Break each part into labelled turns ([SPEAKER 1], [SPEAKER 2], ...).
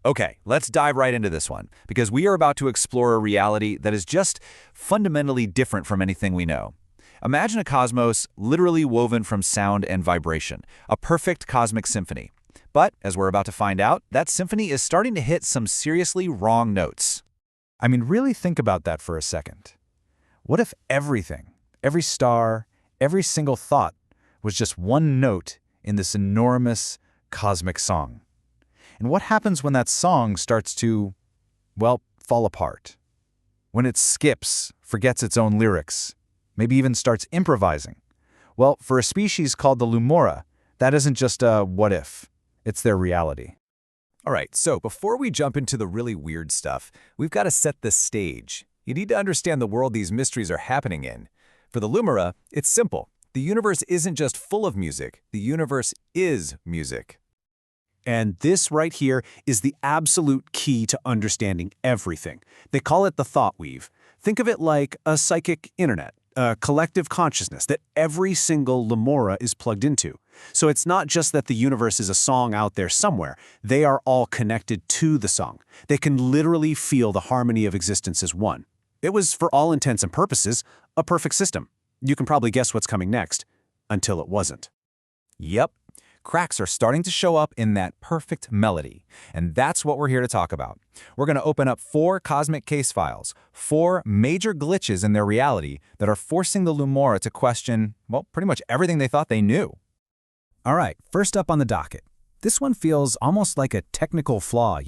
[SPEAKER 1] Okay, let's dive right into this one, because we are about to explore a reality that is just fundamentally different from anything we know. Imagine a cosmos literally woven from sound and vibration, a perfect cosmic symphony. But, as we're about to find out, that symphony is starting to hit some seriously wrong notes.
[SPEAKER 2] I mean, really think about that for a second. What if everything, every star, every single thought, was just one note in this enormous cosmic song? And what happens when that song starts to, well, fall apart? When it skips, forgets its own lyrics, maybe even starts improvising? Well, for a species called the Lumora, that isn't just a what if, it's their reality.
[SPEAKER 1] All right, so before we jump into the really weird stuff, we've got to set the stage. You need to understand the world these mysteries are happening in. For the Lumira, it's simple. The universe isn't just full of music, the universe is music.
[SPEAKER 3] And this right here is the absolute key to understanding everything. They call it the thought weave. Think of it like a psychic internet, a collective consciousness that every single Lemora is plugged into. So it's not just that the universe is a song out there somewhere. They are all connected to the song. They can literally feel the harmony of existence as one. It was, for all intents and purposes, a perfect system. You can probably guess what's coming next, until it wasn't.
[SPEAKER 1] Yep. Cracks are starting to show up in that perfect melody. And that's what we're here to talk about. We're going to open up 4 cosmic case files, 4 major glitches in their reality that are forcing the Lumora to question, well, pretty much everything they thought they knew.
[SPEAKER 2] All right, first up on the docket. This one feels almost like a technical flaw,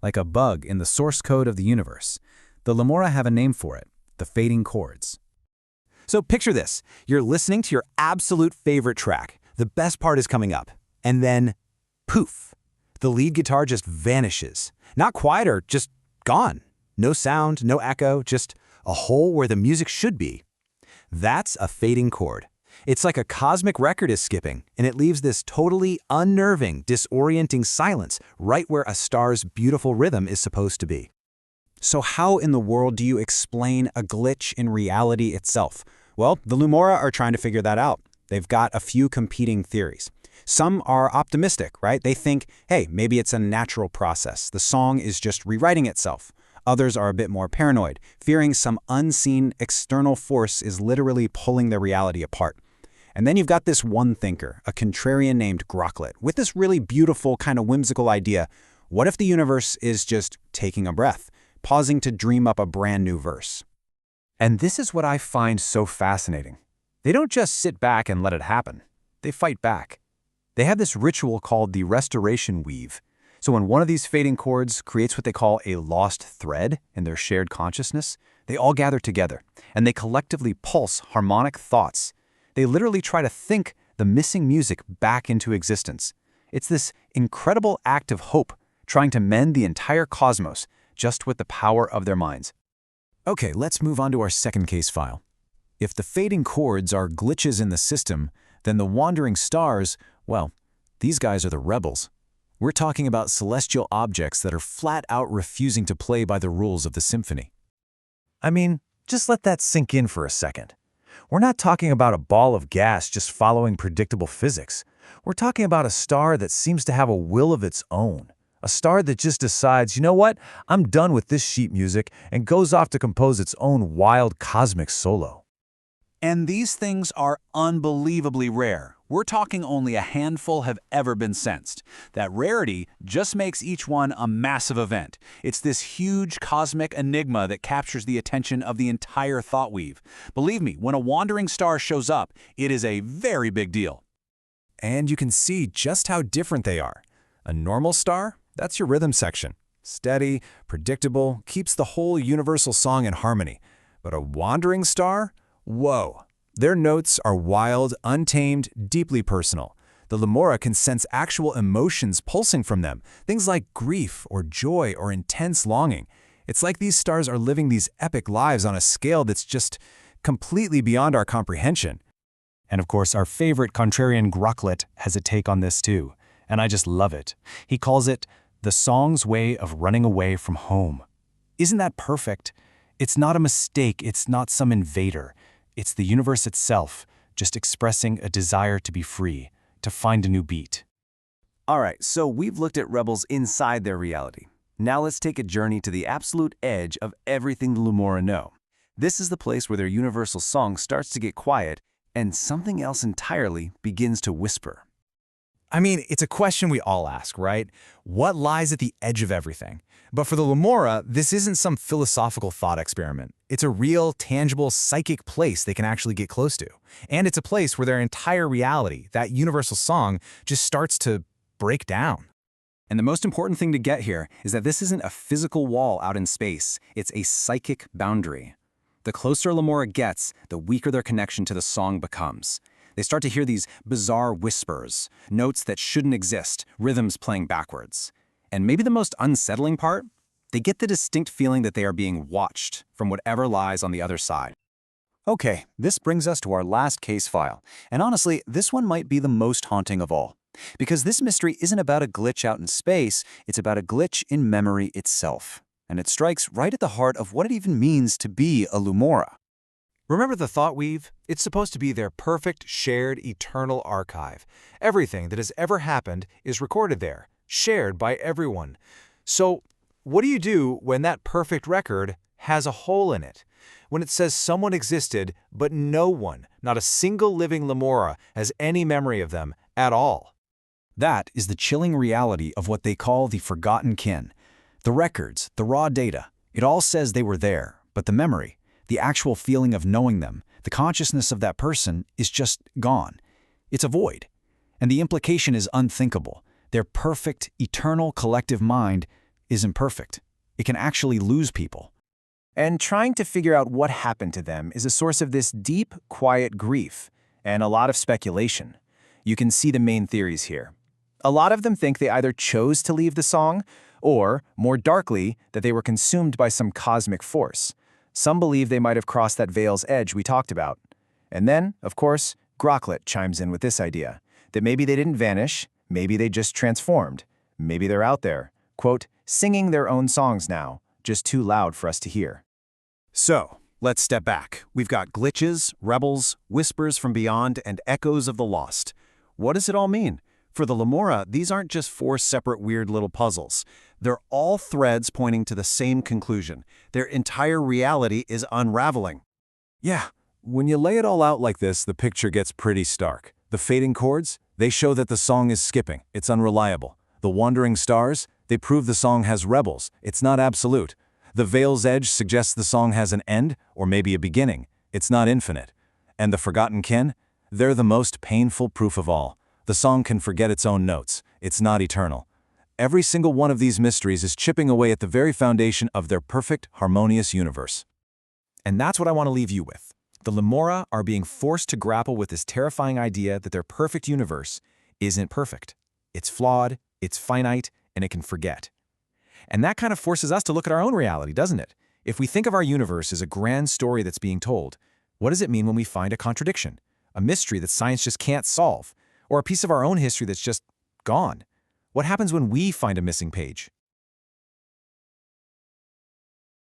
[SPEAKER 2] like a bug in the source code of the universe. The Lumora have a name for it, the fading chords.
[SPEAKER 3] So picture this. You're listening to your absolute favorite track. The best part is coming up. And then, poof, the lead guitar just vanishes. Not quieter, just gone. No sound, no echo, just a hole where the music should be. That's a fading chord. It's like a cosmic record is skipping, and it leaves this totally unnerving, disorienting silence right where a star's beautiful rhythm is supposed to be. So how in the world do you explain a glitch in reality itself? Well, the Lumora are trying to figure that out. They've got a few competing theories. Some are optimistic, right? They think, hey, maybe it's a natural process. The song is just rewriting itself. Others are a bit more paranoid, fearing some unseen external force is literally pulling their reality apart. And then you've got this one thinker, a contrarian named Groklet, with this really beautiful, kind of whimsical idea. What if the universe is just taking a breath, pausing to dream up a brand new verse?
[SPEAKER 2] And this is what I find so fascinating. They don't just sit back and let it happen. They fight back. They have this ritual called the restoration weave. So when one of these fading chords creates what they call a lost thread in their shared consciousness, they all gather together, and they collectively pulse harmonic thoughts. They literally try to think the missing music back into existence. It's this incredible act of hope, trying to mend the entire cosmos just with the power of their minds. Okay, let's move on to our second case file. If the fading chords are glitches in the system, then the wandering stars, well, these guys are the rebels. We're talking about celestial objects that are flat out refusing to play by the rules of the symphony.
[SPEAKER 1] I mean, just let that sink in for a second. We're not talking about a ball of gas just following predictable physics. We're talking about a star that seems to have a will of its own. A star that just decides, you know what, I'm done with this sheet music, and goes off to compose its own wild cosmic solo.
[SPEAKER 3] And these things are unbelievably rare. We're talking only a handful have ever been sensed. That rarity just makes each one a massive event. It's this huge cosmic enigma that captures the attention of the entire thought weave. Believe me, when a wandering star shows up, it is a very big deal.
[SPEAKER 2] And you can see just how different they are. A normal star, that's your rhythm section. Steady, predictable, keeps the whole universal song in harmony. But a wandering star? Whoa. Their notes are wild, untamed, deeply personal. The Lumora can sense actual emotions pulsing from them, things like grief or joy or intense longing. It's like these stars are living these epic lives on a scale that's just completely beyond our comprehension. And of course, our favorite contrarian Groklet has a take on this too, and I just love it. He calls it the song's way of running away from home. Isn't that perfect? It's not a mistake, it's not some invader. It's the universe itself, just expressing a desire to be free, to find a new beat.
[SPEAKER 1] All right, so we've looked at rebels inside their reality. Now let's take a journey to the absolute edge of everything the Lemura know. This is the place where their universal song starts to get quiet and something else entirely begins to whisper.
[SPEAKER 2] I mean, it's a question we all ask, right? What lies at the edge of everything? But for the Lemura, this isn't some philosophical thought experiment. It's a real, tangible, psychic place they can actually get close to. And it's a place where their entire reality, that universal song, just starts to break down.
[SPEAKER 3] And the most important thing to get here is that this isn't a physical wall out in space. It's a psychic boundary. The closer Lemura gets, the weaker their connection to the song becomes. They start to hear these bizarre whispers, notes that shouldn't exist, rhythms playing backwards. And maybe the most unsettling part? They get the distinct feeling that they are being watched from whatever lies on the other side.
[SPEAKER 4] Okay, this brings us to our last case file. And honestly, this one might be the most haunting of all. Because this mystery isn't about a glitch out in space, it's about a glitch in memory itself. And it strikes right at the heart of what it even means to be a Lemura.
[SPEAKER 2] Remember the thought weave? It's supposed to be their perfect, shared, eternal archive. Everything that has ever happened is recorded there, shared by everyone. So, what do you do when that perfect record has a hole in it? When it says someone existed, but no one, not a single living Lemura, has any memory of them at all?
[SPEAKER 3] That is the chilling reality of what they call the forgotten kin. The records, the raw data, it all says they were there, but the memory, the actual feeling of knowing them, the consciousness of that person is just gone. It's a void. And the implication is unthinkable. Their perfect, eternal collective mind is imperfect. It can actually lose people.
[SPEAKER 1] And trying to figure out what happened to them is a source of this deep, quiet grief and a lot of speculation. You can see the main theories here. A lot of them think they either chose to leave the song or, more darkly, that they were consumed by some cosmic force. Some believe they might have crossed that veil's edge we talked about. And then, of course, Groklet chimes in with this idea, that maybe they didn't vanish, maybe they just transformed, maybe they're out there, quote, singing their own songs now, just too loud for us to hear.
[SPEAKER 4] So, let's step back. We've got glitches, rebels, whispers from beyond, and echoes of the lost. What does it all mean? For the Lemura, these aren't just four separate weird little puzzles. They're all threads pointing to the same conclusion. Their entire reality is unraveling.
[SPEAKER 2] Yeah, when you lay it all out like this, the picture gets pretty stark. The fading chords, they show that the song is skipping. It's unreliable. The wandering stars, they prove the song has rebels. It's not absolute. The veil's edge suggests the song has an end, or maybe a beginning. It's not infinite. And the forgotten kin, they're the most painful proof of all. The song can forget its own notes. It's not eternal. Every single one of these mysteries is chipping away at the very foundation of their perfect, harmonious universe. And that's what I want to leave you with. The Lemura are being forced to grapple with this terrifying idea that their perfect universe isn't perfect. It's flawed, it's finite, and it can forget. And that kind of forces us to look at our own reality, doesn't it? If we think of our universe as a grand story that's being told, what does it mean when we find a contradiction? A mystery that science just can't solve? Or a piece of our own history that's just gone? What happens when we find a missing page?